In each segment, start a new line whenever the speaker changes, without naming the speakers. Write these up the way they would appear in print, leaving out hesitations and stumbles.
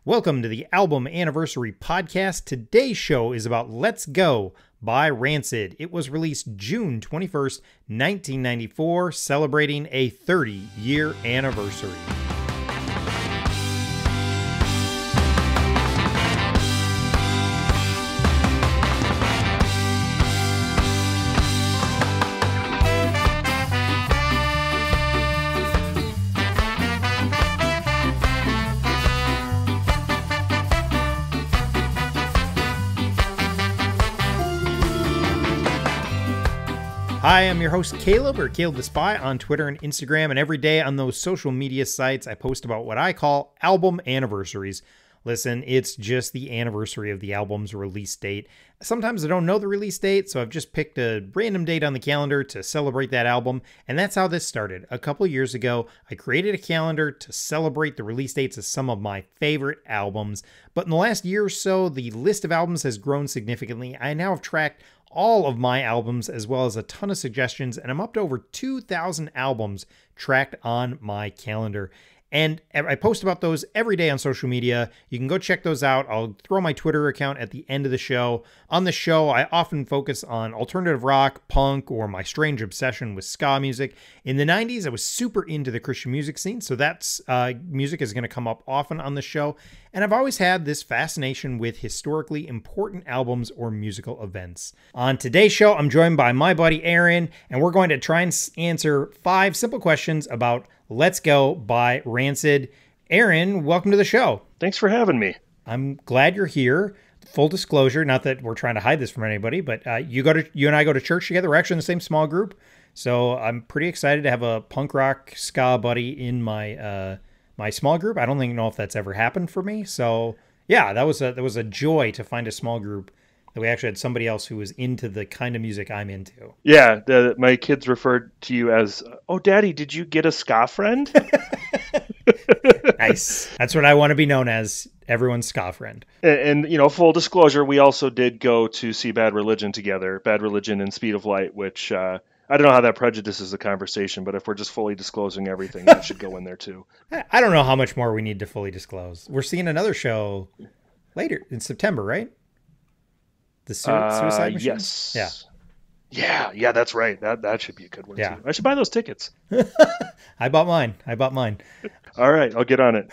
Welcome to the Album Anniversary Podcast. Today's show is about Let's Go by Rancid. It was released June 21st, 1994, celebrating a 30-year anniversary. Hi, I'm your host, Caleb, or Caleb the Spy, on Twitter and Instagram, and every day on those social media sites, I post about what I call album anniversaries. Listen, it's just the anniversary of the album's release date. Sometimes I don't know the release date, so I've just picked a random date on the calendar to celebrate that album, and that's how this started. A couple years ago, I created a calendar to celebrate the release dates of some of my favorite albums, but in the last year or so, the list of albums has grown significantly. I now have tracked all of my albums, as well as a ton of suggestions, and I'm up to over 2,000 albums tracked on my calendar. And I post about those every day on social media. You can go check those out. I'll throw my Twitter account at the end of the show. On the show, I often focus on alternative rock, punk, or my strange obsession with ska music. In the 90s, I was super into the Christian music scene, so that's music is going to come up often on the show. And I've always had this fascination with historically important albums or musical events. On today's show, I'm joined by my buddy Aaron, and we're going to try and answer 5 simple questions about Let's Go by Rancid. Aaron, welcome to the show.
Thanks for having me.
I'm glad you're here. Full disclosure, not that we're trying to hide this from anybody, but you and I go to church together. We're actually in the same small group, so I'm pretty excited to have a punk rock ska buddy in my my small group. I don't even know if that's ever happened for me. So yeah, that was a joy to find a small group that we actually had somebody else who was into the kind of music I'm into.
Yeah, my kids referred to you as, "Oh, Daddy, did you get a ska friend?"
Nice. That's what I want to be known as, everyone's ska friend.
And you know, full disclosure, we also did go to see Bad Religion together, Bad Religion and Speed of Light, which I don't know how that prejudices the conversation, but if we're just fully disclosing everything, that should go in there too.
I don't know how much more we need to fully disclose. We're seeing another show later in September, right? The Suicide Machine?
Yes. Yeah, that's right. That should be a good one too. I should buy those tickets.
I bought mine.
All right, I'll get on it.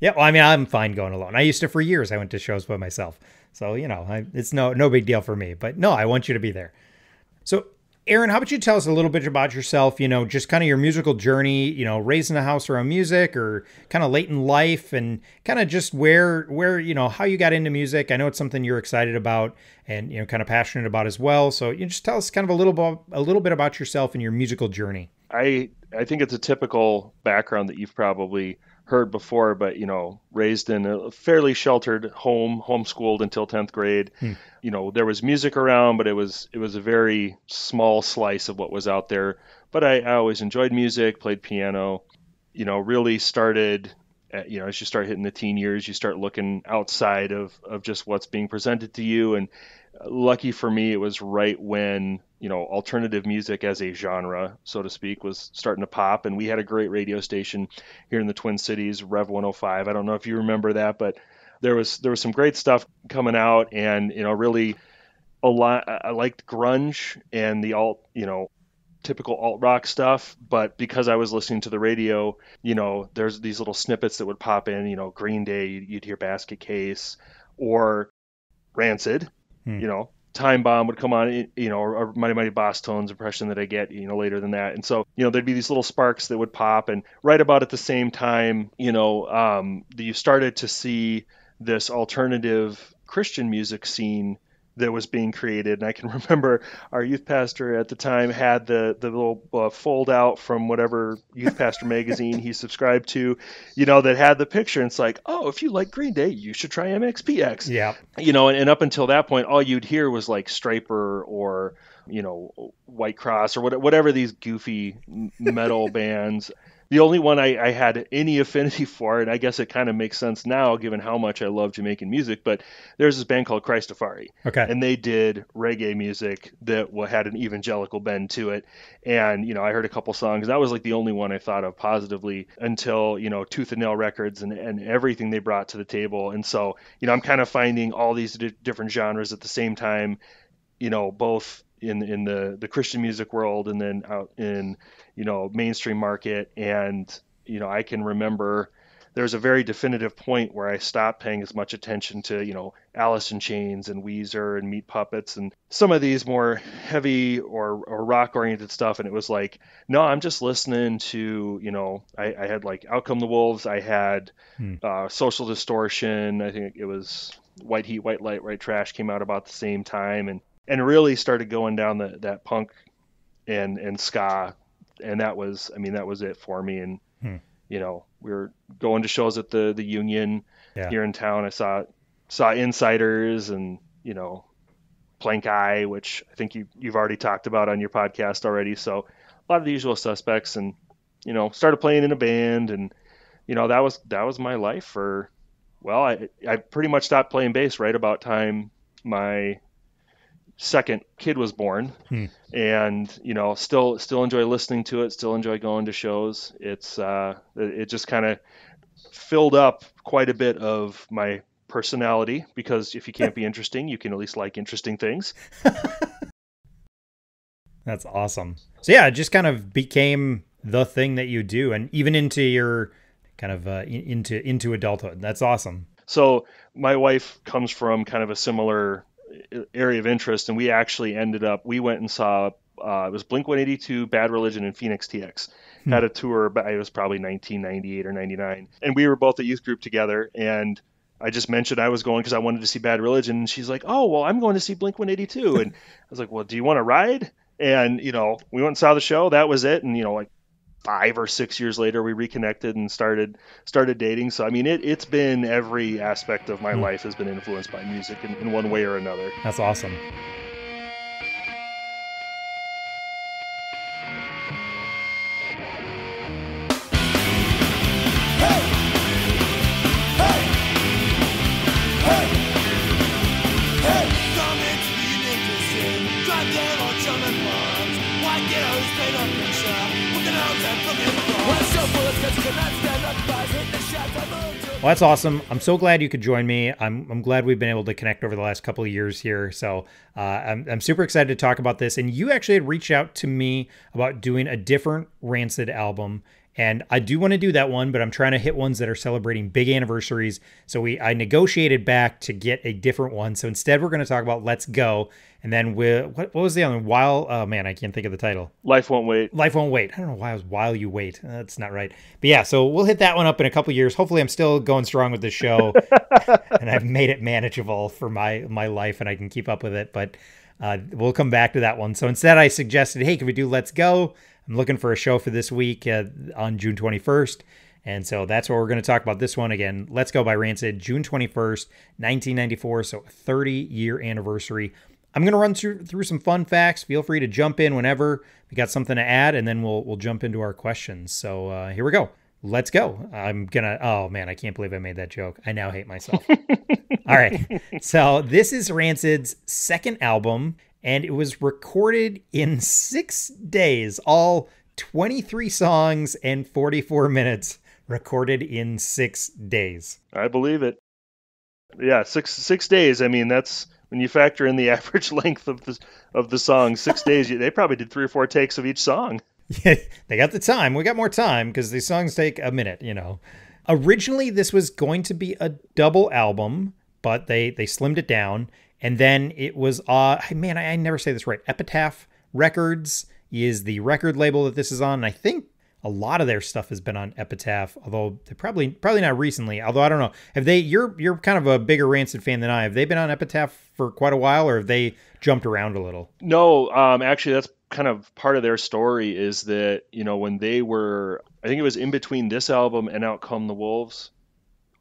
Yeah, well, I mean, I'm fine going alone. I used to for years. I went to shows by myself. So, you know, it's no big deal for me. But no, I want you to be there. So, Aaron, how about you tell us a little bit about yourself, you know, just kind of your musical journey, you know, raised in a house around music or kind of late in life, and kind of just where, you know, how you got into music. I know it's something you're excited about and, you know, kind of passionate about as well. So you just tell us kind of a little bit about yourself and your musical journey.
I think it's a typical background that you've probably heard before, but, you know, raised in a fairly sheltered home, homeschooled until 10th grade. You know, there was music around, but it was a very small slice of what was out there. But I always enjoyed music, played piano, you know, really started, you know, as you start hitting the teen years, you start looking outside of just what's being presented to you. And lucky for me, it was right when, you know, alternative music as a genre, so to speak, was starting to pop. And we had a great radio station here in the Twin Cities, Rev 105. I don't know if you remember that, but there was some great stuff coming out, and, you know, really a lot. I liked grunge and the typical alt rock stuff, but because I was listening to the radio, you know, there's these little snippets that would pop in, you know, Green Day, you'd hear Basket Case or Rancid, you know, Time Bomb would come on, you know, or Mighty Mighty Boss Tones impression that I get, you know, later than that. And so, you know, there'd be these little sparks that would pop, and right about at the same time, you know, you started to see this alternative Christian music scene that was being created. And I can remember our youth pastor at the time had the little fold out from whatever youth pastor magazine he subscribed to, you know, that had the picture. And it's like, oh, if you like Green Day, you should try MXPX.
Yeah.
You know, and up until that point, all you'd hear was like Stryper or, you know, White Cross or whatever these goofy metal bands. The only one I had any affinity for, and I guess it kind of makes sense now given how much I love Jamaican music, but there's this band called Christafari,
Okay.
and they did reggae music that had an evangelical bend to it. And, I heard a couple songs. That was like the only one I thought of positively until, Tooth and Nail Records and everything they brought to the table. And so, I'm kind of finding all these different genres at the same time, both in the Christian music world and then out in, mainstream market. And, I can remember there's a very definitive point where I stopped paying as much attention to, Alice in Chains and Weezer and Meat Puppets and some of these more heavy or rock oriented stuff. And it was like, no, I'm just listening to, I had like Out Come the Wolves. I had Social Distortion. I think it was White Heat, White Light, White Trash came out about the same time. And really started going down that punk and ska. And that was it for me. And, we were going to shows at the Union here in town. I saw Insiders and, Plank Eye, which I think you've already talked about on your podcast already. So a lot of the usual suspects, and, started playing in a band, and, that was my life for, well, I pretty much stopped playing bass right about time my second kid was born. And still enjoy listening to it, still enjoy going to shows. It just kind of filled up quite a bit of my personality, because if you can't be interesting, you can at least like interesting things.
That's awesome. So yeah, it just kind of became the thing that you do, and even into your kind of into adulthood. That's awesome.
So my wife comes from kind of a similar area of interest, and we actually we went and saw it was Blink-182, Bad Religion, and Phoenix TX had a tour, but it was probably 1998 or 99, and we were both at youth group together. And I just mentioned I was going because I wanted to see Bad Religion, and she's like, "Oh, well, I'm going to see Blink-182," and I was like, "Well, do you want to ride?" And we went and saw the show. That was it. And like 5 or 6 years later, we reconnected and started dating. So I mean, it's been every aspect of my life has been influenced by music in one way or another.
That's awesome. Well, that's awesome. I'm so glad you could join me. I'm glad we've been able to connect over the last couple of years here. So I'm super excited to talk about this. And you actually had reached out to me about doing a different Rancid album. And I do want to do that one, but I'm trying to hit ones that are celebrating big anniversaries. So I negotiated back to get a different one. So instead, we're going to talk about Let's Go. And then what was the other one? Oh man, I can't think of the title.
Life Won't Wait.
Life Won't Wait. I don't know why it was While You Wait. That's not right. But yeah, so we'll hit that one up in a couple of years. Hopefully I'm still going strong with the show and I've made it manageable for my life and I can keep up with it. But we'll come back to that one. So instead I suggested, hey, can we do Let's Go? I'm looking for a show for this week on June 21st. And so that's what we're going to talk about this one again. Let's Go by Rancid, June 21st, 1994. So a 30-year anniversary. I'm going to run through some fun facts. Feel free to jump in whenever we got something to add, and then we'll jump into our questions. So here we go. Let's go. Oh man, I can't believe I made that joke. I now hate myself. All right. So this is Rancid's second album, and it was recorded in 6 days, all 23 songs and 44 minutes recorded in 6 days.
I believe it. Yeah, six days. I mean, that's when you factor in the average length of the song. 6 days. They probably did 3 or 4 takes of each song.
Yeah, they got the time. We got more time because these songs take a minute, Originally, this was going to be a double album, but they slimmed it down. And then it was, I never say this right. Epitaph Records is the record label that this is on. And I think a lot of their stuff has been on Epitaph, although they probably not recently. Although I don't know, have they? You're kind of a bigger Rancid fan than I. Have they been on Epitaph for quite a while, or have they jumped around a little?
No, actually, that's kind of part of their story. Is that when they were, I think it was in between this album and Out Come the Wolves,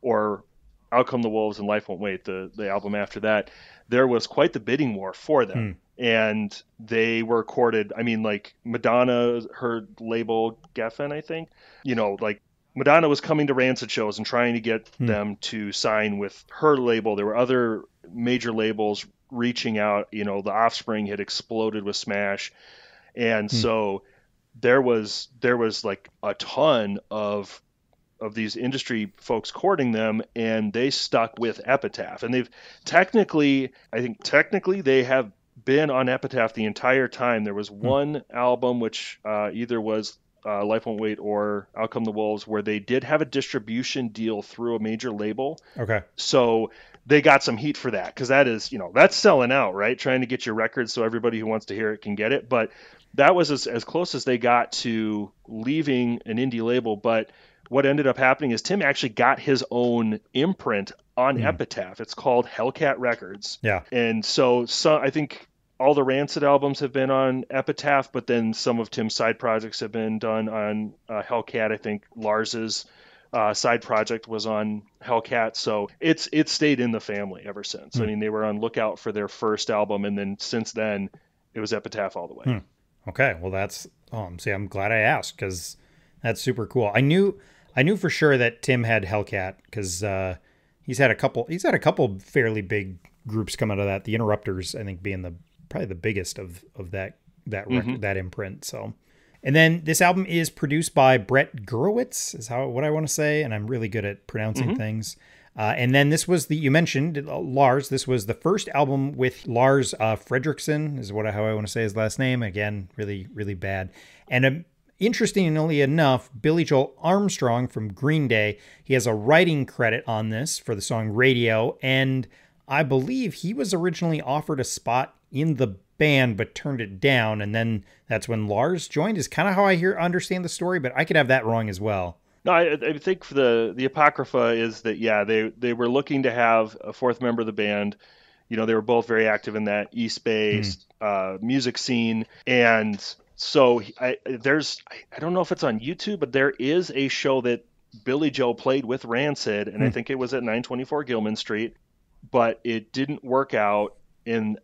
or Out Come the Wolves and Life Won't Wait, the album after that, there was quite the bidding war for them. And they were courted. I mean, like Madonna, her label Geffen, I think, like Madonna was coming to Rancid shows and trying to get them to sign with her label. There were other major labels reaching out. The Offspring had exploded with Smash. And so there was like a ton of these industry folks courting them, and they stuck with Epitaph. And they've technically they have been on Epitaph the entire time. There was one album which either was Life Won't Wait or Out Come the Wolves, where they did have a distribution deal through a major label.
Okay.
So they got some heat for that, because that is, that's selling out, right? Trying to get your records so everybody who wants to hear it can get it. But that was as close as they got to leaving an indie label. But what ended up happening is Tim actually got his own imprint on Epitaph. It's called Hellcat Records.
Yeah.
And so I think all the Rancid albums have been on Epitaph, but then some of Tim's side projects have been done on Hellcat. I think Lars's side project was on Hellcat. So it's stayed in the family ever since. I mean, they were on lookout for their first album, and then since then it was Epitaph all the way.
Okay. Well, I'm glad I asked, because that's super cool. I knew for sure that Tim had Hellcat, because he's had a couple fairly big groups come out of that. The Interrupters, I think, being probably the biggest of that record, that imprint. So, and then this album is produced by Brett Gurewitz, is what I want to say, and I'm really good at pronouncing things. And then this was you mentioned Lars. This was the first album with Lars Fredriksson, is how I want to say his last name. Again, really, really bad. And interestingly enough, Billy Joel Armstrong from Green Day, he has a writing credit on this for the song Radio, and I believe he was originally offered a spot in the band but turned it down, and then that's when Lars joined, is kind of how I understand the story, but I could have that wrong as well.
No, I think for the Apocrypha is that, yeah, they were looking to have a fourth member of the band. They were both very active in that East Bay music scene, and so I don't know if it's on YouTube, but there is a show that Billy Joe played with Rancid, and I think it was at 924 Gilman Street, but it didn't work out. In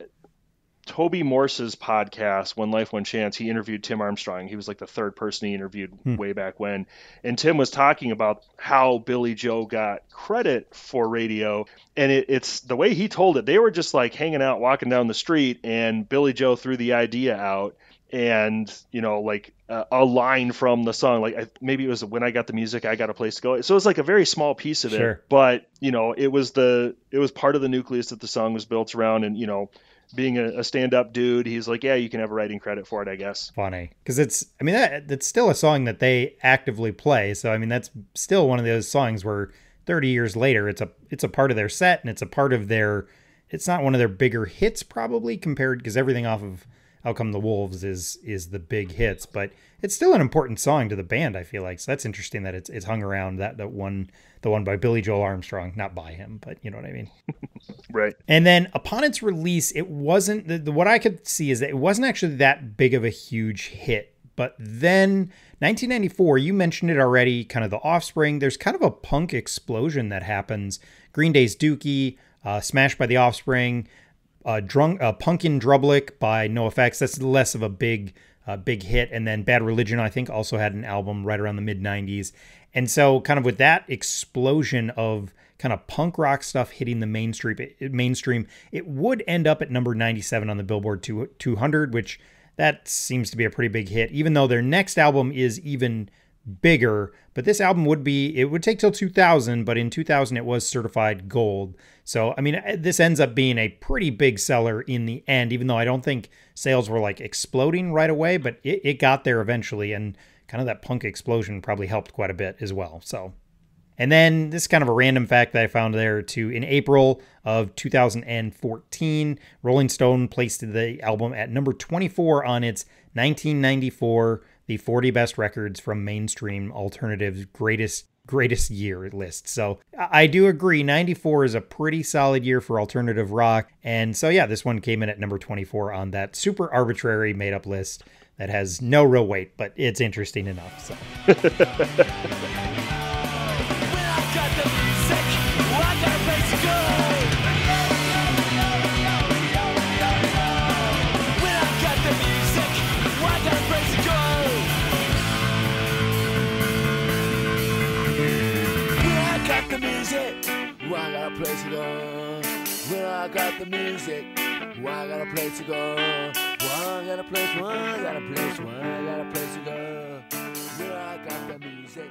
Toby Morse's podcast, One Life, One Chance, he interviewed Tim Armstrong. He was like the third person he interviewed way back when. And Tim was talking about how Billy Joe got credit for Radio. And it's the way he told it. They were just like hanging out, walking down the street, and Billy Joe threw the idea out. And, like a line from the song, like maybe it was When I Got the Music, I Got a Place to Go. So it was like a very small piece of it, but it was part of the nucleus that the song was built around. And, being a stand-up dude, he's like, yeah, you can have a writing credit for it, I guess.
Funny, because that's still a song that they actively play. So, I mean, that's still one of those songs where 30 years later, it's a part of their set, and it's a part of it's not one of their bigger hits probably compared, because everything off of Out Come the Wolves is the big hits, but it's still an important song to the band, I feel like. So that's interesting that it's hung around, the one by Billy Joel Armstrong, not by him, but you know what I mean?
Right.
And then upon its release, it wasn't, what I could see is that it wasn't actually that big of a huge hit. But then 1994, you mentioned it already, kind of The Offspring. There's kind of a punk explosion that happens. Green Day's Dookie, Smashed by The Offspring, Punkin' Drublic by NoFX. That's less of a big hit. And then Bad Religion, I think, also had an album right around the mid-90s. And so kind of with that explosion of kind of punk rock stuff hitting the mainstream, it would end up at number 97 on the Billboard 200, which that seems to be a pretty big hit, even though their next album is even bigger. But this album would take till 2000, but in 2000 it was certified gold. So, I mean, this ends up being a pretty big seller in the end, even though I don't think sales were like exploding right away, but it got there eventually. And kind of that punk explosion probably helped quite a bit as well. So, and then this is kind of a random fact that I found there too. In April of 2014, Rolling Stone placed the album at number 24 on its 1994 The 40 Best Records from Mainstream Alternative's greatest year list. So I do agree, 94 is a pretty solid year for alternative rock. And so yeah, this one came in at number 24 on that super arbitrary made up list that has no real weight, but it's interesting enough. So.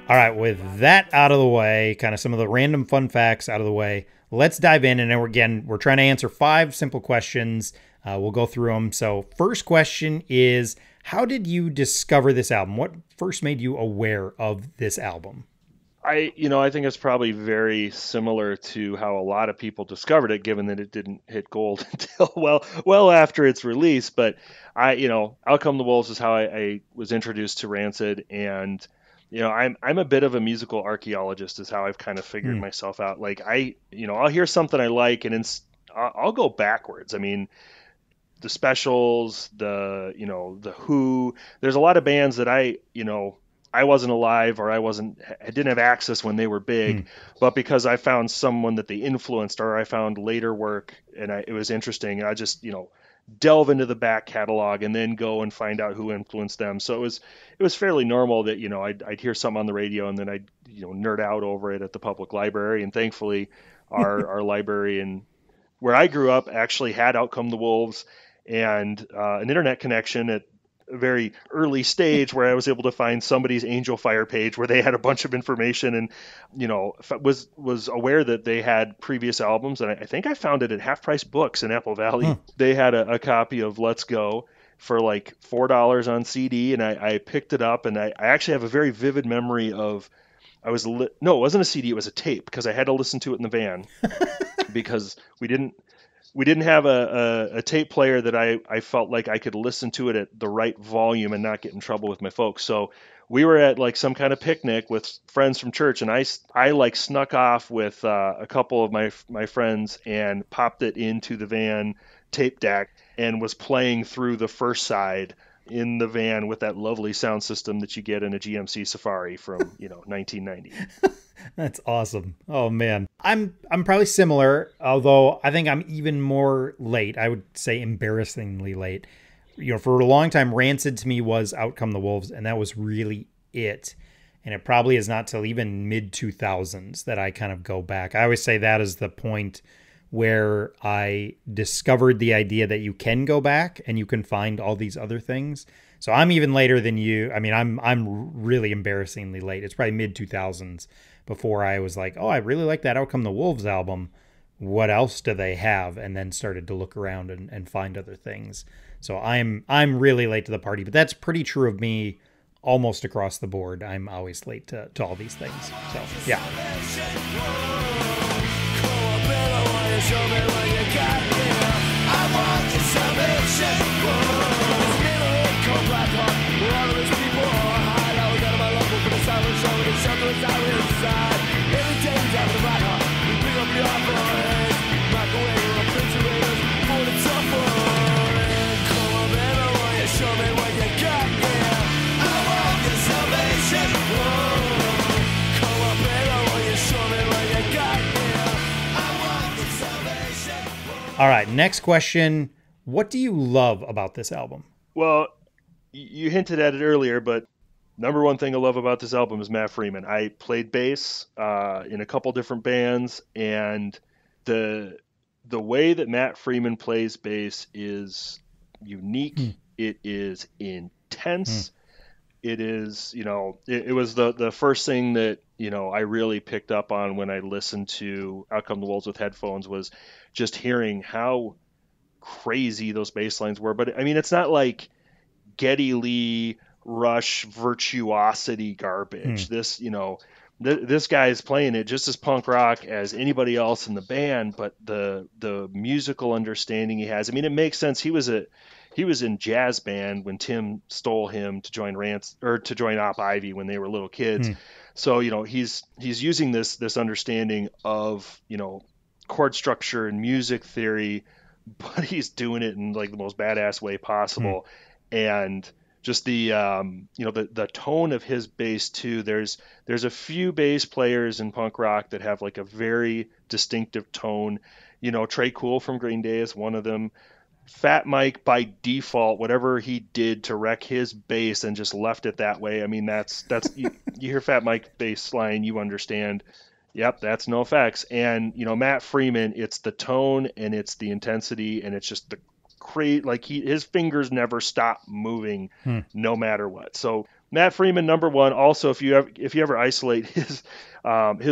All right, with that out of the way, kind of some of the random fun facts out of the way, let's dive in. And then we're trying to answer 5 simple questions. We'll go through them. So first question is, how did you discover this album? What first made you aware of this album?
I think it's probably very similar to how a lot of people discovered it, given that it didn't hit gold until well after its release. But Out Come the Wolves is how I was introduced to Rancid, and I'm a bit of a musical archaeologist, is how I've kind of figured myself out. Like I'll hear something I like, and I'll go backwards. I mean, the Specials, the Who. There's a lot of bands that I wasn't alive, or I didn't have access when they were big, but because I found someone that they influenced, or I found later work and it was interesting, I just, delve into the back catalog and then go and find out who influenced them. So it was fairly normal that, I'd hear something on the radio and then I'd, nerd out over it at the public library. And thankfully our library in where I grew up actually had Out Come the Wolves and an internet connection at a very early stage where I was able to find somebody's Angel Fire page where they had a bunch of information, and was aware that they had previous albums. And I think I found it at Half Price Books in Apple Valley. They had a copy of Let's Go for like $4 on CD, and I picked it up, and I actually have a very vivid memory of it wasn't a CD, it was a tape, because I had to listen to it in the van because we didn't have a tape player that I felt like I could listen to it at the right volume and not get in trouble with my folks. So we were at like some kind of picnic with friends from church, and I like snuck off with a couple of my friends and popped it into the van tape deck and was playing through the first side in the van with that lovely sound system that you get in a GMC Safari from 1990.
That's awesome. Oh man. I'm probably similar, although I think I'm even more late. I would say embarrassingly late. For a long time, Rancid to me was Out Come the Wolves, and that was really it. And it probably is not till even mid 2000s that I kind of go back. I always say that is the point where I discovered the idea that you can go back and you can find all these other things. So I'm even later than you. I mean, I'm really embarrassingly late. It's probably mid 2000s before I was like, oh, I really like that Out Come the Wolves album. What else do they have? And then started to look around and find other things. So I'm really late to the party, but that's pretty true of me almost across the board. I'm always late to all these things. So yeah. All right, next question. What do you love about this album?
Well, you hinted at it earlier, but number one thing I love about this album is Matt Freeman. I played bass in a couple different bands, and the way that Matt Freeman plays bass is unique. It is intense. It is, it was the first thing that, I really picked up on when I listened to Out Come the Wolves with headphones, was just hearing how crazy those bass lines were. But I mean, it's not like Geddy Lee, Rush virtuosity garbage. This, this guy is playing it just as punk rock as anybody else in the band, but the musical understanding he has. I mean, it makes sense. He was in jazz band when Tim stole him to join to join Op Ivy when they were little kids. So, he's using this understanding of, chord structure and music theory, but he's doing it in like the most badass way possible. And just the the tone of his bass too. There's a few bass players in punk rock that have like a very distinctive tone. Trey Cool from Green Day is one of them. Fat Mike, by default, whatever he did to wreck his bass and just left it that way. I mean, that's you hear Fat Mike bass line, you understand. Yep, that's NoFX. And Matt Freeman, it's the tone and it's the intensity and it's just the like his fingers never stop moving no matter what. So Matt Freeman, number one. Also, if you ever isolate his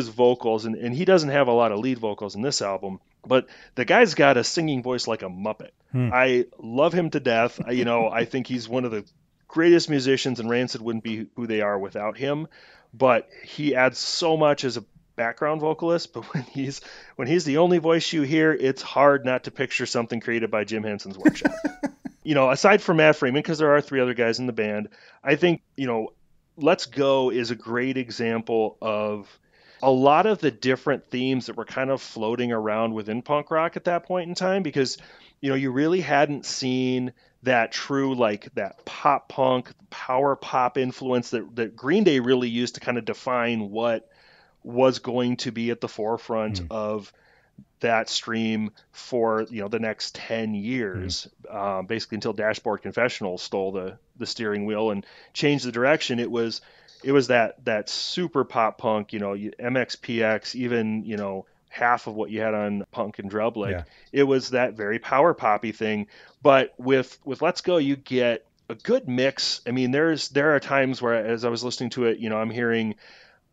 vocals, and he doesn't have a lot of lead vocals in this album, but the guy's got a singing voice like a Muppet. I love him to death. I think he's one of the greatest musicians, and Rancid wouldn't be who they are without him. But he adds so much as a background vocalist. But when he's the only voice you hear, it's hard not to picture something created by Jim Henson's Workshop. Aside from Matt Freeman, because there are 3 other guys in the band, I think Let's Go is a great example of a lot of the different themes that were kind of floating around within punk rock at that point in time, because you really hadn't seen that true, like, that pop punk, power pop influence that Green Day really used to kind of define what was going to be at the forefront of that stream for the next 10 years, basically until Dashboard Confessional stole the steering wheel and changed the direction. It was that super pop punk, MXPX, even half of what you had on Punk and Drublic. It was that very power poppy thing. But with Let's Go, you get a good mix. I mean, there are times where, as I was listening to it, I'm hearing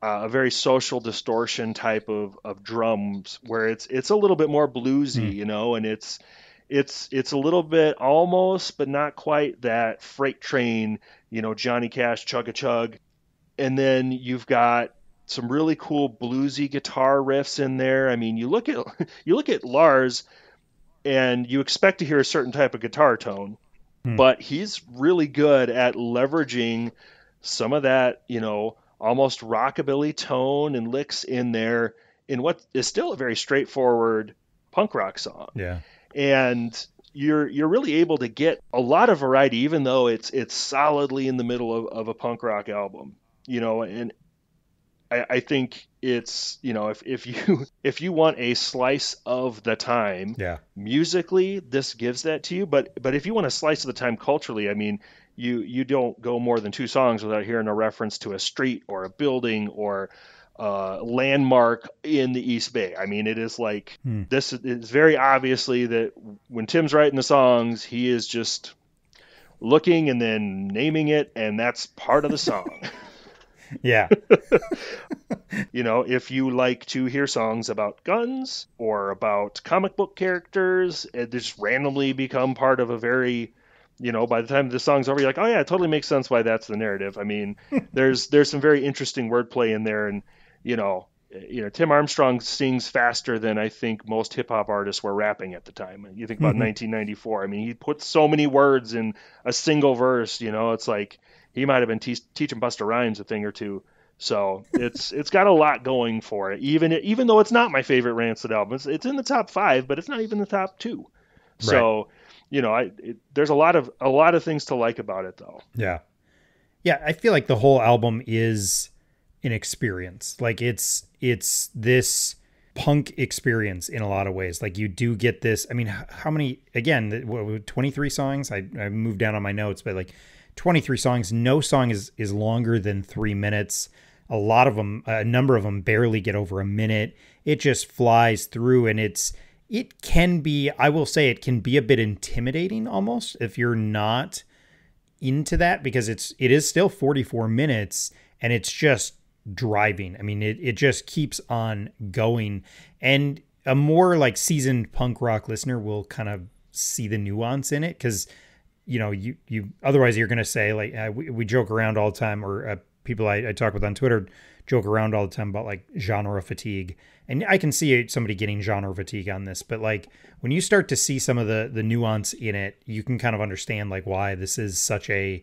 a very Social Distortion type of drums, where it's a little bit more bluesy, and it's a little bit almost, but not quite, that Freight Train, Johnny Cash chug a chug. And then you've got some really cool bluesy guitar riffs in there. I mean, you look at Lars and you expect to hear a certain type of guitar tone, but he's really good at leveraging some of that, almost rockabilly tone and licks in there in what is still a very straightforward punk rock song.
Yeah.
And you're really able to get a lot of variety, even though it's solidly in the middle of a punk rock album, and I think it's, if you want a slice of the time, musically, this gives that to you. But if you want a slice of the time culturally, I mean, you don't go more than 2 songs without hearing a reference to a street or a building or a landmark in the East Bay. I mean, it is like, this is very obviously that when Tim's writing the songs, he is just looking and then naming it, and that's part of the song.
Yeah.
If you like to hear songs about guns or about comic book characters, they just randomly become part of a very, by the time the song's over, you're like, oh yeah, it totally makes sense why that's the narrative. I mean, there's some very interesting wordplay in there, and Tim Armstrong sings faster than I think most hip hop artists were rapping at the time. You think about 1994. I mean, he puts so many words in a single verse. It's like he might have been teaching Busta Rhymes a thing or two. So it's got a lot going for it. Even though it's not my favorite Rancid album, it's in the top 5, but it's not even the top 2. So, there's a lot of things to like about it, though.
Yeah. I feel like the whole album is an experience. Like it's this punk experience in a lot of ways. Like you do get this. I mean, how many? Again, 23 songs. I moved down on my notes, but like 23 songs. No song is longer than 3 minutes. A lot of them, a number of them, barely get over a minute. It just flies through, and it can be. I will say it can be a bit intimidating almost if you're not into that, because it is still 44 minutes and it's just driving. I mean, it just keeps on going, and a more like seasoned punk rock listener will kind of see the nuance in it, because you otherwise you're going to say, like, we joke around all the time, or people I talk with on Twitter joke around all the time about like genre fatigue, and I can see somebody getting genre fatigue on this, but like when you start to see some of the nuance in it, you can kind of understand like why this is such I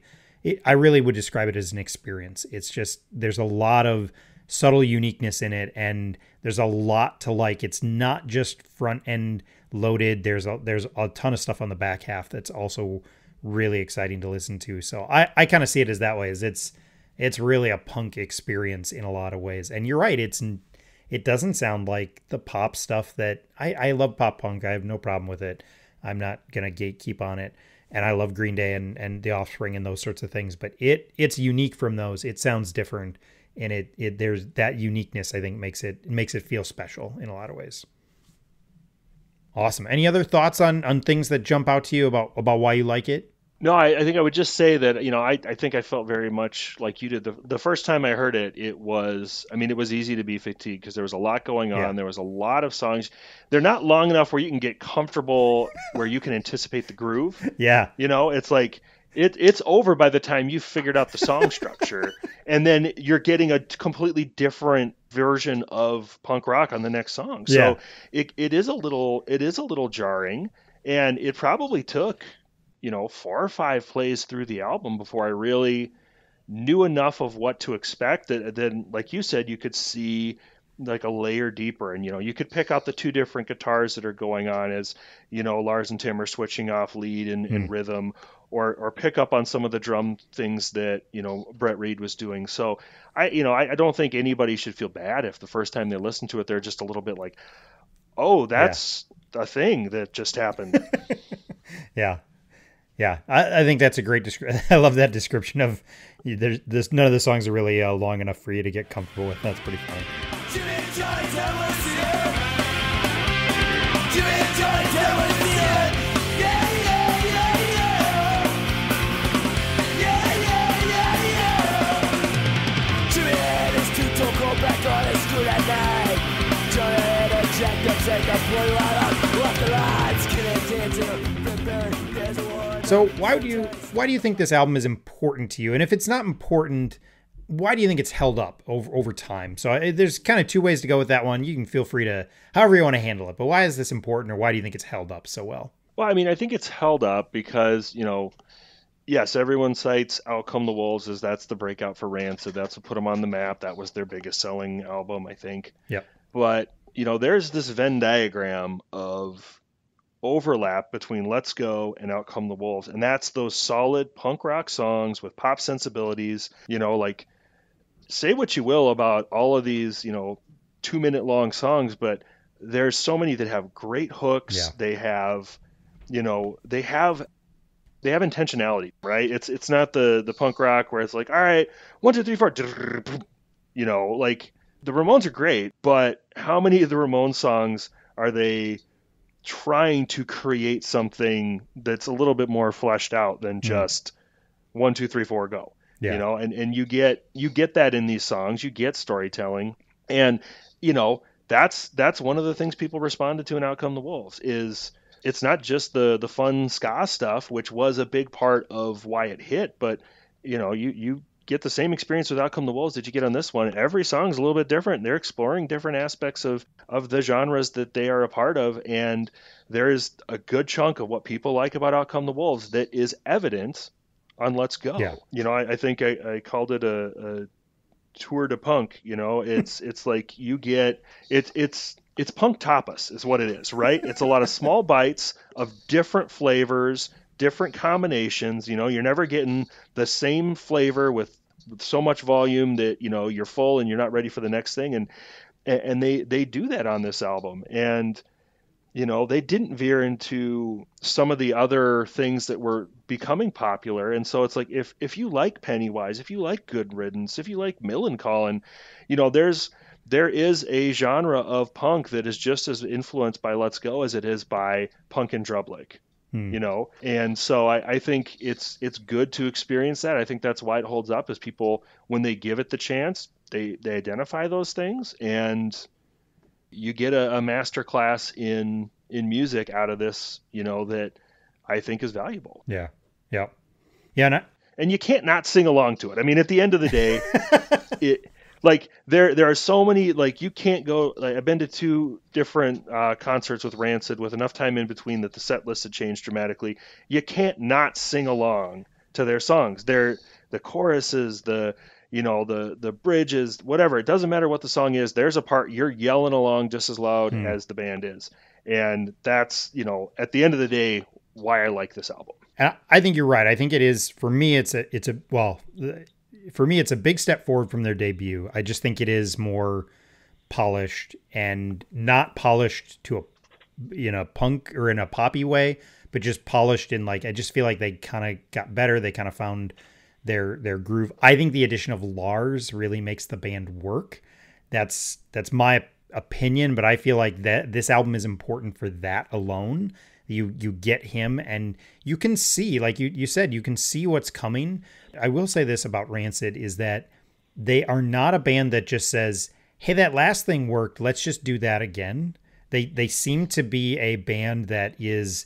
really would describe it as an experience. It's just, there's a lot of subtle uniqueness in it, and there's a lot to like. It's not just front end loaded. There's a ton of stuff on the back half that's also really exciting to listen to. So I kind of see it as that way, as it's really a punk experience in a lot of ways. And you're right, it doesn't sound like the pop stuff that I love pop punk. I have no problem with it. I'm not gonna gatekeep on it. And I love Green Day and The Offspring and those sorts of things, but it's unique from those. It sounds different, and it there's that uniqueness, I think, makes it feel special in a lot of ways. Awesome. Any other thoughts on things that jump out to you about why you like it?
No, I think I would just say that, I think I felt very much like you did. The first time I heard it, it was easy to be fatigued because there was a lot going on.
Yeah.
There was a lot of songs. They're not long enough where you can get comfortable, where you can anticipate the groove.
Yeah.
It's like it's over by the time you've figured out the song structure, and then you're getting a completely different version of punk rock on the next song. So it is a little jarring, and it probably took 4 or 5 plays through the album before I really knew enough of what to expect that then, like you said, you could see like a layer deeper, and you could pick out the 2 different guitars that are going on as Lars and Tim are switching off lead and rhythm, or pick up on some of the drum things that Brett Reed was doing. So I don't think anybody should feel bad if the first time they listen to it they're just a little bit like, oh, that's a thing that just happened.
Yeah. Yeah, I think that's a great description. I love that description of there's none of the songs are really long enough for you to get comfortable with. That's pretty funny. So why do you think this album is important to you? And if it's not important, why do you think it's held up over time? So there's kind of 2 ways to go with that one. You can feel free to however you want to handle it. But why is this important, or why do you think it's held up so well?
Well, I think it's held up because, yes, everyone cites Out Come the Wolves as that's the breakout for Rancid. That's what put them on the map. That was their biggest selling album, I think.
Yep.
But, there's this Venn diagram of overlap between Let's Go and Out Come the Wolves, and that's those solid punk rock songs with pop sensibilities. Like, say what you will about all of these 2-minute long songs, but there's so many that have great hooks.
Yeah.
They have they have intentionality, right? It's not the punk rock where it's like, all right, 1 2 3 4, like the Ramones are great, but how many of the Ramones songs are they trying to create something that's a little bit more fleshed out than just 1 2 3 4 go?
Yeah.
And you get that in these songs. You get storytelling, and that's one of the things people responded to in Out Come the Wolves. Is it's not just the fun ska stuff, which was a big part of why it hit, but you get the same experience with Out Come the Wolves that you get on this one. Every song's a little bit different. They're exploring different aspects of the genres that they are a part of, and there is a good chunk of what people like about Out Come the Wolves that is evident on Let's Go.
Yeah.
I think I called it a tour de punk. It's like you get it's punk tapas is what it is, right? It's a lot of small bites of different flavors, different combinations. You're never getting the same flavor with so much volume that you're full and you're not ready for the next thing. And they do that on this album, and they didn't veer into some of the other things that were becoming popular. And so it's like if you like Pennywise, if you like Good Riddance, if you like Millencolin, there is a genre of punk that is just as influenced by Let's Go as it is by Punk in Drublic. And so I think it's good to experience that. I think that's why it holds up, is people, when they give it the chance, they identify those things, and you get a master class in music out of this, that I think is valuable.
Yeah. Yeah. Yeah.
And you can't not sing along to it. At the end of the day, like there are so many, like you can't go, like I've been to 2 different concerts with Rancid with enough time in between that the set list had changed dramatically. You can't not sing along to their songs. The choruses, the bridges, whatever. It doesn't matter what the song is. There's a part you're yelling along just as loud as the band is. And that's, at the end of the day, why I like this album.
And I think you're right. I think it is, for me, for me, it's a big step forward from their debut. I just think it is more polished, and not polished to a punk or in a poppy way, but just polished in, like, I just feel like they kind of got better. They kind of found their groove. I think the addition of Lars really makes the band work. That's my opinion, but I feel like that this album is important for that alone. You get him, and you can see, like you said, you can see what's coming. I will say this about Rancid is that they are not a band that just says, hey, that last thing worked, let's just do that again. They seem to be a band that is,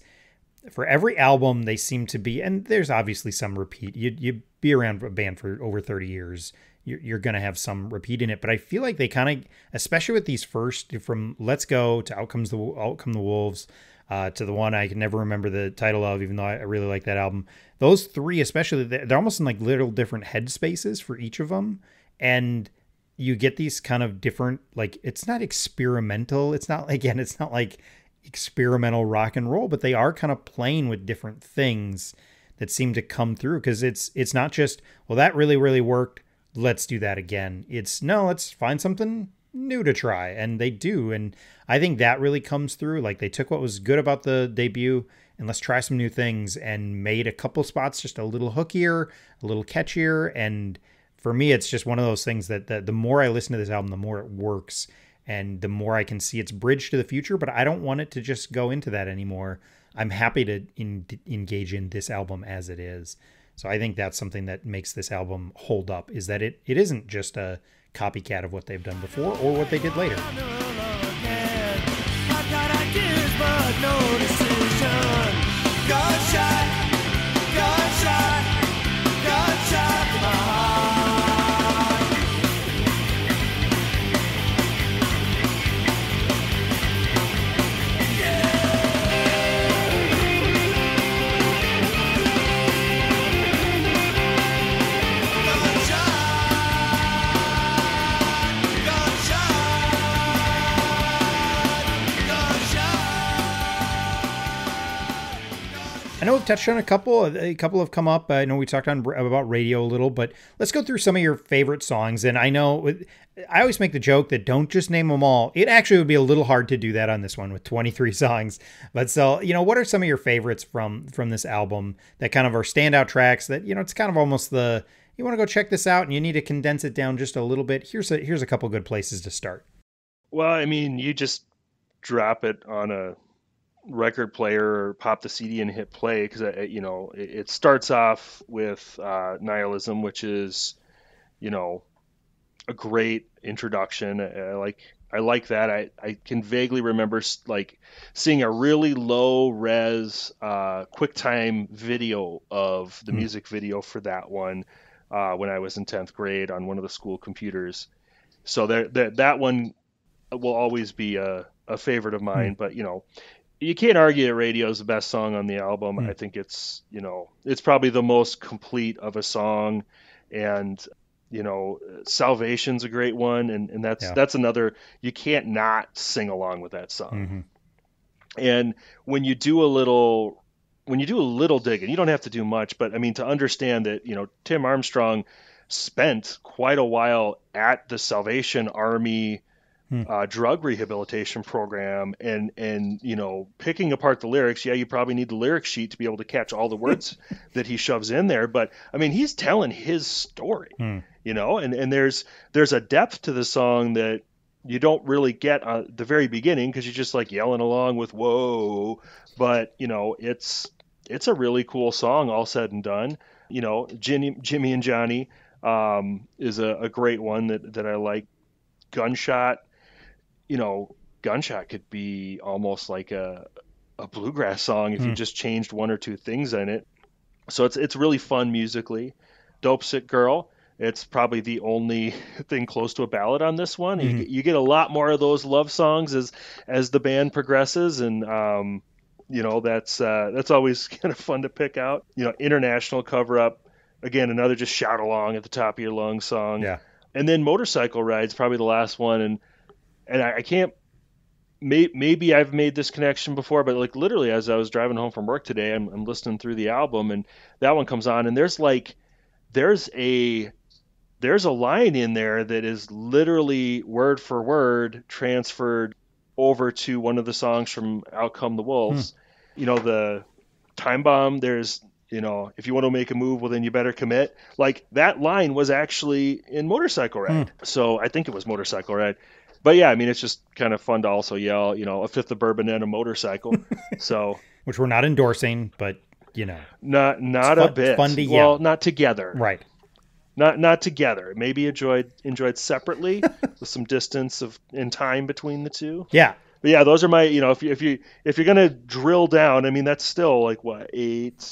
for every album, they seem to be, and there's obviously some repeat. You be around a band for over 30 years, you're going to have some repeat in it. But I feel like they kind of, especially with these first, from Let's Go to Out Come the Wolves, to the one I can never remember the title of, even though I really like that album. Those three, especially, they're almost in like little different headspaces for each of them. And you get these kind of different, like, it's not experimental. It's not like experimental rock and roll, but they are kind of playing with different things that seem to come through. Cause it's not just, well, that really, really worked, let's do that again. It's no, let's find something new to try. And they do. And I think that really comes through. Like, they took what was good about the debut and let's try some new things, and made a couple spots just a little hookier, a little catchier. And for me, it's just one of those things that the more I listen to this album, the more it works, and the more I can see its bridge to the future. But I don't want it to just go into that anymore. I'm happy to engage in this album as it is. So I think that's something that makes this album hold up, is that it isn't just a copycat of what they've done before or what they did later. I know we've touched on a couple have come up. I know we talked about Radio a little, but let's go through some of your favorite songs. And I know I always make the joke that don't just name them all. It actually would be a little hard to do that on this one with 23 songs. But so, what are some of your favorites from this album that kind of are standout tracks that, it's kind of almost you want to go check this out and you need to condense it down just a little bit. Here's a couple good places to start.
Well, I mean, you just drop it on a record player or pop the CD and hit play, because it starts off with Nihilism, which is a great introduction. I like that. I can vaguely remember like seeing a really low res QuickTime video of the music video for that one when I was in 10th grade on one of the school computers. So that one will always be a favorite of mine. But you can't argue that Radio is the best song on the album. I think it's probably the most complete of a song, and Salvation's a great one, and that's another, you can't not sing along with that song. Mm-hmm. And when you do a little digging, you don't have to do much, but I mean, to understand that Tim Armstrong spent quite a while at the Salvation Army drug rehabilitation program, and picking apart the lyrics. Yeah, you probably need the lyric sheet to be able to catch all the words that he shoves in there, but I mean, he's telling his story, and there's a depth to the song that you don't really get at the very beginning, because you're just like yelling along with whoa, but it's a really cool song all said and done. Jimmy and Johnny is a great one that I like. Gunshot could be almost like a bluegrass song if you just changed one or two things in it. So it's really fun musically. Dope Sick Girl, it's probably the only thing close to a ballad on this one. Mm-hmm. You get a lot more of those love songs as the band progresses, and that's always kind of fun to pick out. International Cover Up, again, another just shout along at the top of your lungs song.
Yeah.
And then Motorcycle Ride's probably the last one, and I can't maybe I've made this connection before, but like literally as I was driving home from work today, I'm listening through the album and that one comes on and there's a there's a line in there that is literally word for word transferred over to one of the songs from Out Come the Wolves. You know, the Time Bomb, there's, you know, if you want to make a move, well, then you better commit. Like that line was actually in Motorcycle Ride. So I think it was Motorcycle Ride. But yeah, I mean, it's just kind of fun to also yell, you know, a fifth of bourbon and a motorcycle. So,
which we're not endorsing, but you know,
not a bit.
Fun to yell.
Well, not together.
Right.
Not together. Maybe enjoyed separately with some distance in time between the two.
Yeah.
But yeah, those are my, you know, if you're gonna drill down, I mean, that's still like what, eight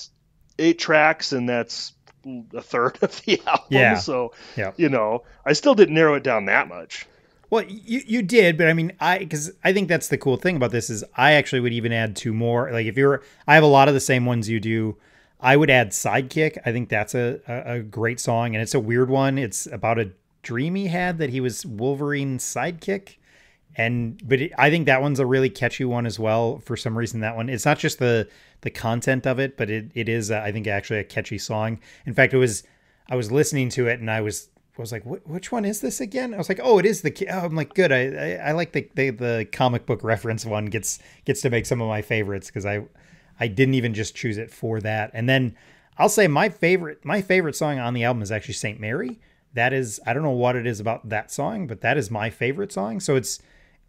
tracks, and that's a third of the album.
Yeah.
So you know, I still didn't narrow it down that much.
Well, you did, but I mean, because I think that's the cool thing about this is I actually would even add two more. Like I have a lot of the same ones you do. I would add Sidekick. I think that's a great song, and it's a weird one. It's about a dream he had that he was Wolverine's sidekick. But I think that one's a really catchy one as well. For some reason, that one, it's not just the content of it, but it is, I think, actually a catchy song. In fact, I was listening to it and I was like, which one is this again? I was like, oh, it is I'm like, good. I like the comic book reference one gets to make some of my favorites because I didn't even just choose it for that. And then I'll say my favorite song on the album is actually Saint Mary. That is, I don't know what it is about that song, but that is my favorite song. So it's,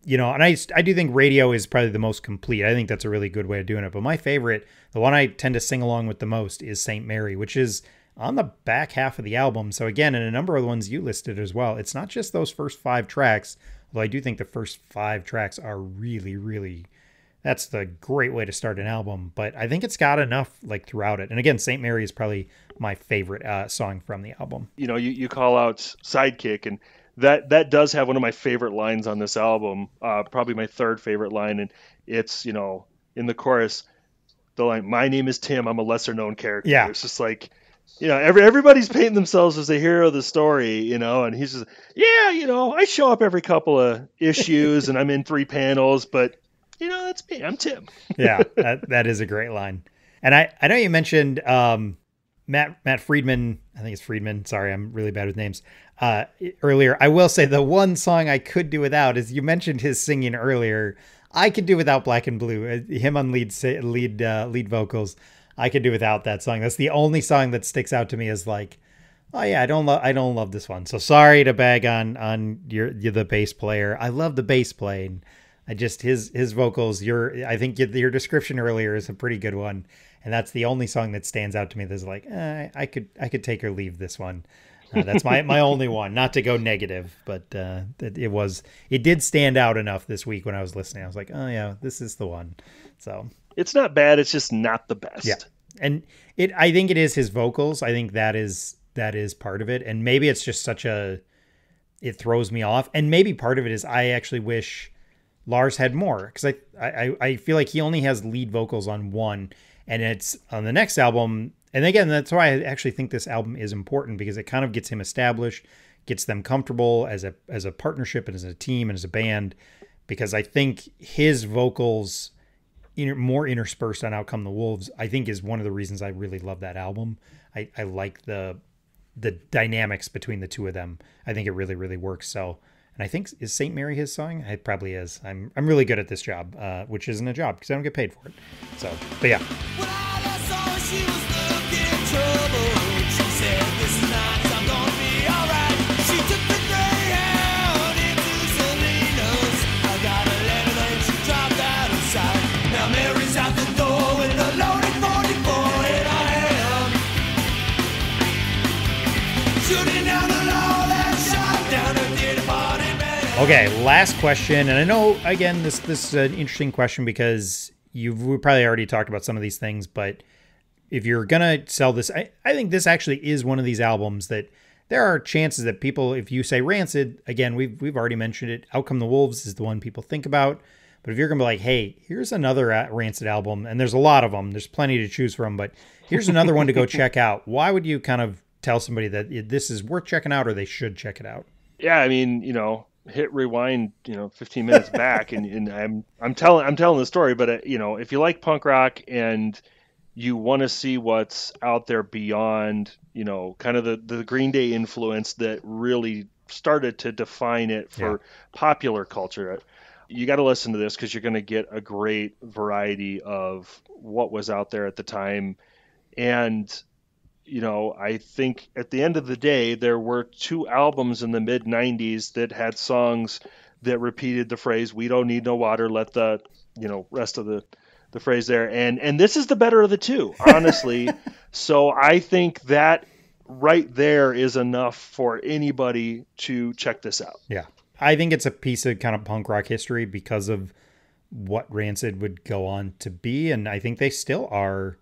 you know, and I do think Radio is probably the most complete. I think that's a really good way of doing it. But my favorite, the one I tend to sing along with the most, is Saint Mary, which is on the back half of the album. So again, in a number of the ones you listed as well, it's not just those first 5 tracks, although I do think the first 5 tracks are really, really, that's the great way to start an album. But I think it's got enough like throughout it. And again, Saint Mary is probably my favorite song from the album.
You know, you call out Sidekick, and that does have one of my favorite lines on this album, probably my third favorite line. And it's, you know, in the chorus, the line, "My name is Tim, I'm a lesser known character."
Yeah.
It's just like, you know, everybody's painting themselves as the hero of the story, you know, and he's just, yeah, you know, I show up every couple of issues and I'm in 3 panels, but, you know, that's me. I'm Tim.
Yeah, that is a great line. And I know you mentioned Matt Friedman. I think it's Friedman. Sorry, I'm really bad with names. Earlier, I will say the one song I could do without is you mentioned his singing earlier. I could do without Black and Blue. Him on lead vocals. I could do without that song. That's the only song that sticks out to me as like, oh yeah, I don't love this one. So sorry to bag on the bass player. I love the bass playing. I just his vocals. I think your description earlier is a pretty good one, and that's the only song that stands out to me. That's like, I could take or leave this one. That's my only one. Not to go negative, but it did stand out enough this week when I was listening. I was like, oh yeah, this is the one. So.
It's not bad. It's just not the best.
Yeah. And I think it is his vocals. I think that is part of it. And maybe it's just it throws me off. And maybe part of it is I actually wish Lars had more, because I feel like he only has lead vocals on one, and it's on the next album. And again, that's why I actually think this album is important, because it kind of gets him established, gets them comfortable as a partnership and as a team and as a band, because I think his vocals, more interspersed on Out Come the Wolves, I think is one of the reasons I really love that album. I like the dynamics between the two of them. I think it really, really works. So, and I think, is Saint Mary his song? It probably is. I'm really good at this job, which isn't a job because I don't get paid for it. So, but yeah. Okay, last question. And I know, again, this is an interesting question because we probably already talked about some of these things, but if you're going to sell this, I think this actually is one of these albums that there are chances that people, if you say Rancid, again, we've already mentioned it, Out Come the Wolves is the one people think about. But if you're going to be like, hey, here's another Rancid album, and there's a lot of them, there's plenty to choose from, but here's another one to go check out. Why would you kind of tell somebody that this is worth checking out or they should check it out?
Yeah, I mean, you know, hit rewind, 15 minutes back, and I'm telling the story. But if you like punk rock and you want to see what's out there beyond, kind of the Green Day influence that really started to define it for popular culture, you got to listen to this because you're going to get a great variety of what was out there at the time. And I think at the end of the day, there were 2 albums in the mid 90s that had songs that repeated the phrase, "We don't need no water, let the, rest of the phrase there." And this is the better of the 2, honestly. So I think that right there is enough for anybody to check this out.
Yeah. I think it's a piece of kind of punk rock history because of what Rancid would go on to be. And I think they still are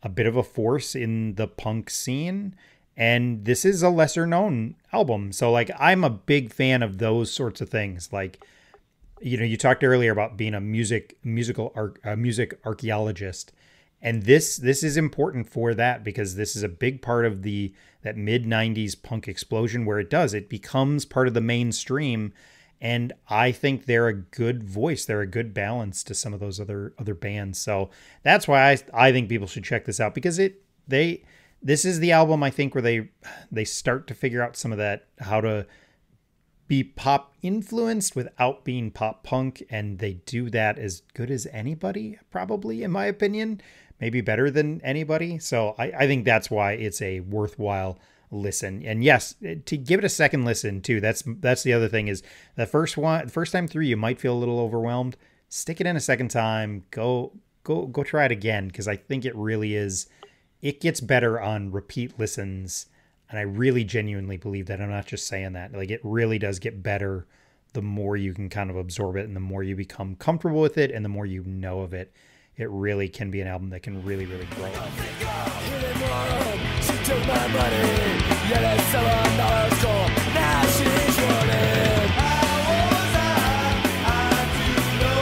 a bit of a force in the punk scene, and this is a lesser known album. So like, I'm a big fan of those sorts of things. Like, you talked earlier about being a music archaeologist, and this is important for that, because this is a big part of that mid 90s punk explosion where it becomes part of the mainstream. And I think they're a good voice. They're a good balance to some of those other bands. So that's why I think people should check this out, because this is the album, I think, where they start to figure out some of that, how to be pop influenced without being pop punk. And they do that as good as anybody, probably, in my opinion, maybe better than anybody. So I think that's why it's a worthwhile listen. And yes, to give it a second listen too. That's the other thing, is the first time through, you might feel a little overwhelmed. Stick it in a second time. Go try it again, because I think it gets better on repeat listens. And I really genuinely believe that. I'm not just saying that. Like, it really does get better the more you can kind of absorb it, and the more you become comfortable with it, and the more you know of it. It really can be an album that can really, really grow up. She took my money, yeah, that's $7 score. Now she's running. How was I to know?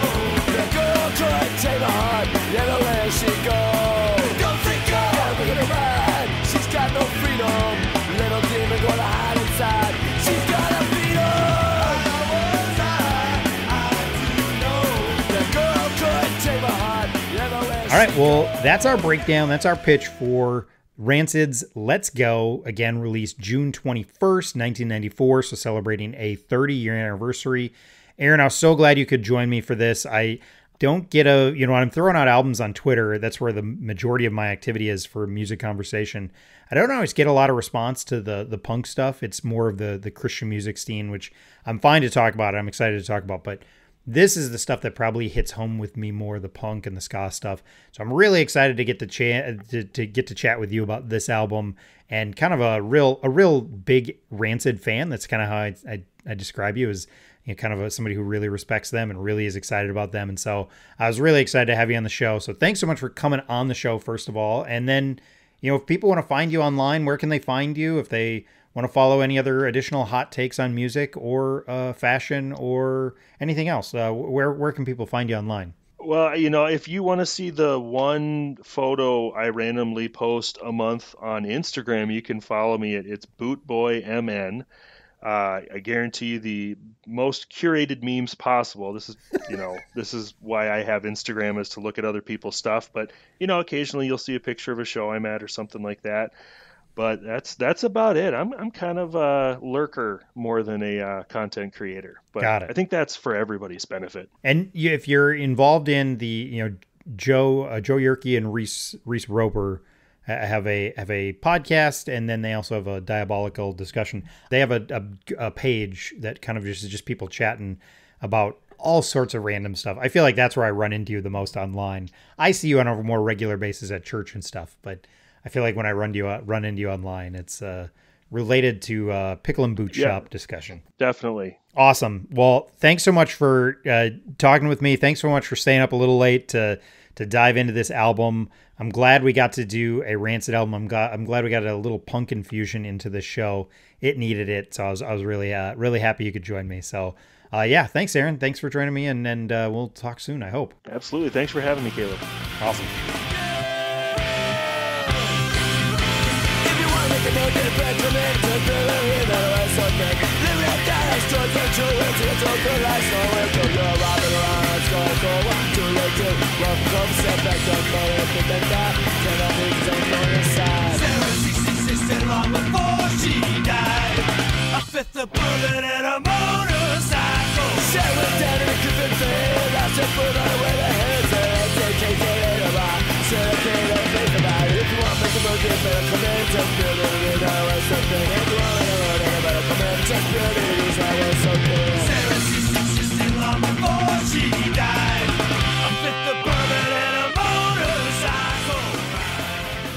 The girl couldn't take my heart, yeah, the way she goes. Go think go! Gotta look at her mind, she's got no freedom. Little demon gonna hide inside, she's got a freedom. How was I to know? The girl couldn't take my heart, yeah, the way. All right, well, that's our breakdown. That's our pitch for Rancid's Let's Go, again released June 21st, 1994, so celebrating a 30-year anniversary. Aaron, I was so glad you could join me for this. I don't get I'm throwing out albums on Twitter. That's where the majority of my activity is for music conversation. I don't always get a lot of response to the punk stuff. It's more of the Christian music scene, which I'm fine to talk about. I'm excited to talk about, but this is the stuff that probably hits home with me more, the punk and the ska stuff. So I'm really excited to get to chat with you about this album, and kind of a real big Rancid fan. That's kind of how I describe you, as kind of somebody who really respects them and really is excited about them. And so I was really excited to have you on the show. So thanks so much for coming on the show, first of all. And then, if people want to find you online, where can they find you? If they want to follow any other additional hot takes on music or fashion or anything else, where can people find you online?
Well, if you want to see the one photo I randomly post a month on Instagram, you can follow me it's BootboyMN. I guarantee you the most curated memes possible. This is, this is why I have Instagram, is to look at other people's stuff. But, occasionally you'll see a picture of a show I'm at or something like that. But that's about it. I'm kind of a lurker more than a content creator. But
got it.
I think that's for everybody's benefit.
And if you're involved in the, Joe Yerke and Reese Roper have a podcast, and then they also have a Diabolical Discussion. They have a page that kind of just people chatting about all sorts of random stuff. I feel like that's where I run into you the most online. I see you on a more regular basis at church and stuff, but I feel like when I run into you online, it's related to pickle and boot shop discussion.
Definitely. Awesome.
Well, thanks so much for talking with me. Thanks so much for staying up a little late to dive into this album. I'm glad we got to do a Rancid album. I'm glad we got a little punk infusion into the show. It needed it, so I was really happy you could join me. So thanks, Aaron. Thanks for joining me, and we'll talk soon, I hope.
Absolutely. Thanks for having me, Caleb.
Awesome.
If you wanna make long before she died. A fifth of bourbon and a motorcycle. Sarah down in a Griffin Fair. I said, put on away the heads. Take it about. Sarah can't think about it. If you want to make a burger, better come in. Just build it in. I was something. If you want to learn it, better come in. Just build it in. I was something. Sarah, she's long before she died. A fifth of bourbon and a motorcycle.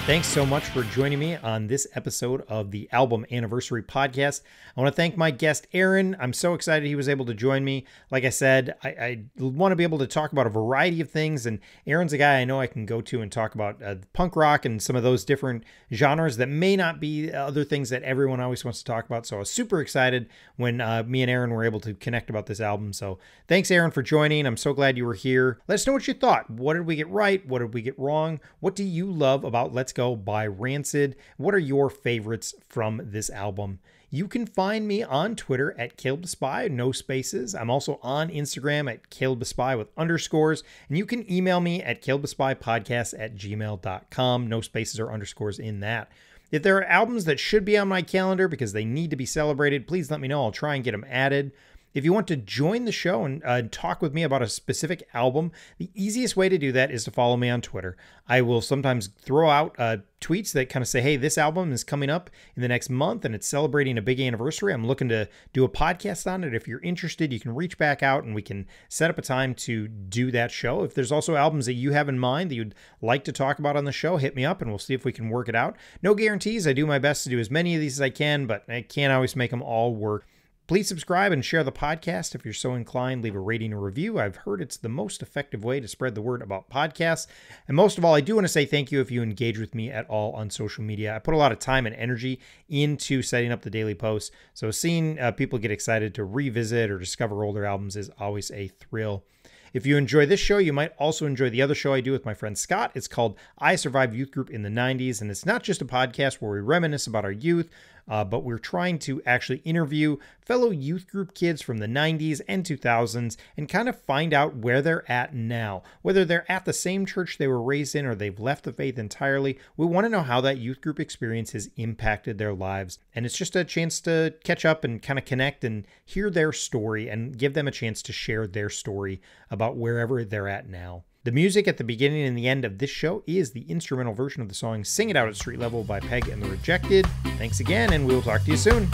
Thanks so much for joining me on this episode of the Album Anniversary Podcast. I want to thank my guest, Aaron. I'm so excited he was able to join me. Like I said, I want to be able to talk about a variety of things, and Aaron's a guy I know I can go to and talk about punk rock and some of those different genres that may not be other things that everyone always wants to talk about. So I was super excited when me and Aaron were able to connect about this album. So thanks, Aaron, for joining. I'm so glad you were here. Let us know what you thought. What did we get right? What did we get wrong? What do you love about Let's Go by Rancid? What are your favorites from this album? You can find me on Twitter at Caleb the Spy, no spaces. I'm also on Instagram at Caleb the Spy with underscores. And you can email me at calebthespypodcast@gmail.com. No spaces or underscores in that. If there are albums that should be on my calendar because they need to be celebrated, please let me know. I'll try and get them added. If you want to join the show and talk with me about a specific album, the easiest way to do that is to follow me on Twitter. I will sometimes throw out tweets that kind of say, hey, this album is coming up in the next month and it's celebrating a big anniversary. I'm looking to do a podcast on it. If you're interested, you can reach back out and we can set up a time to do that show. If there's also albums that you have in mind that you'd like to talk about on the show, hit me up and we'll see if we can work it out. No guarantees. I do my best to do as many of these as I can, but I can't always make them all work. Please subscribe and share the podcast if you're so inclined. Leave a rating or review. I've heard it's the most effective way to spread the word about podcasts. And most of all, I do want to say thank you if you engage with me at all on social media. I put a lot of time and energy into setting up the daily posts. So seeing people get excited to revisit or discover older albums is always a thrill. If you enjoy this show, you might also enjoy the other show I do with my friend Scott. It's called I Survived Youth Group in the 90s, and it's not just a podcast where we reminisce about our youth, but we're trying to actually interview fellow youth group kids from the 90s and 2000s and kind of find out where they're at now. Whether they're at the same church they were raised in or they've left the faith entirely, we want to know how that youth group experience has impacted their lives. And it's just a chance to catch up and kind of connect and hear their story and give them a chance to share their story about wherever they're at now. The music at the beginning and the end of this show is the instrumental version of the song Sing It Out at Street Level by Peg and the Rejected. Thanks again, and we'll talk to you soon.